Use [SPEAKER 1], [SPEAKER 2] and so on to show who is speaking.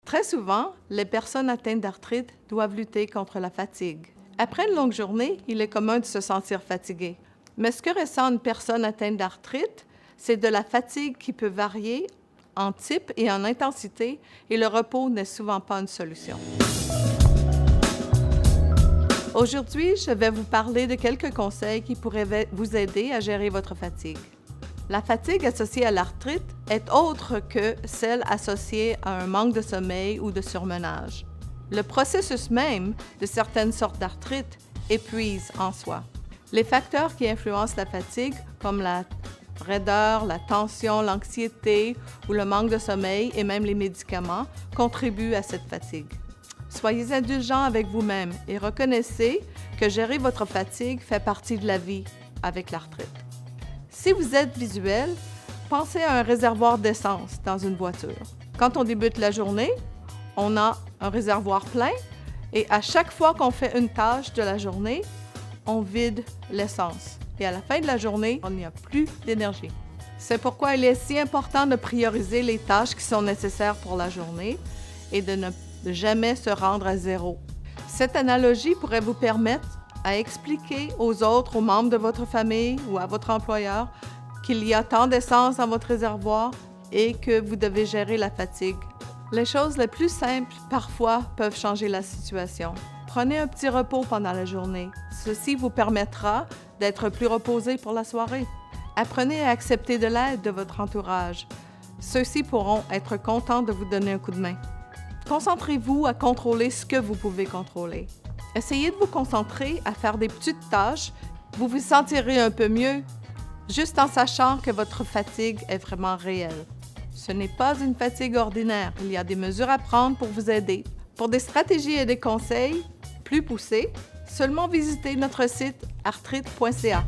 [SPEAKER 1] Très souvent, les personnes atteintes d'arthrite doivent lutter contre la fatigue. Après une longue journée, il est commun de se sentir fatigué. Mais ce que ressent une personne atteinte d'arthrite, c'est de la fatigue qui peut varier en type et en intensité, et le repos n'est souvent pas une solution. Aujourd'hui, je vais vous parler de quelques conseils qui pourraient vous aider à gérer votre fatigue. La fatigue associée à l'arthrite est autre que celle associée à un manque de sommeil ou de surmenage. Le processus même de certaines sortes d'arthrite épuise en soi. Les facteurs qui influencent la fatigue, comme la raideur, la tension, l'anxiété ou le manque de sommeil et même les médicaments, contribuent à cette fatigue. Soyez indulgents avec vous-même et reconnaissez que gérer votre fatigue fait partie de la vie avec l'arthrite. Si vous êtes visuel, pensez à un réservoir d'essence dans une voiture. Quand on débute la journée, on a un réservoir plein et à chaque fois qu'on fait une tâche de la journée, on vide l'essence. Et à la fin de la journée, on n'y a plus d'énergie. C'est pourquoi il est si important de prioriser les tâches qui sont nécessaires pour la journée et de ne jamais se rendre à zéro. Cette analogie pourrait vous permettre à expliquer aux autres, aux membres de votre famille ou à votre employeur qu'il y a tant d'essence dans votre réservoir et que vous devez gérer la fatigue. Les choses les plus simples, parfois, peuvent changer la situation. Prenez un petit repos pendant la journée. Ceci vous permettra d'être plus reposé pour la soirée. Apprenez à accepter de l'aide de votre entourage. Ceux-ci pourront être contents de vous donner un coup de main. Concentrez-vous à contrôler ce que vous pouvez contrôler. Essayez de vous concentrer à faire des petites tâches. Vous vous sentirez un peu mieux, juste en sachant que votre fatigue est vraiment réelle. Ce n'est pas une fatigue ordinaire. Il y a des mesures à prendre pour vous aider. Pour des stratégies et des conseils plus poussés, seulement visitez notre site arthrite.ca.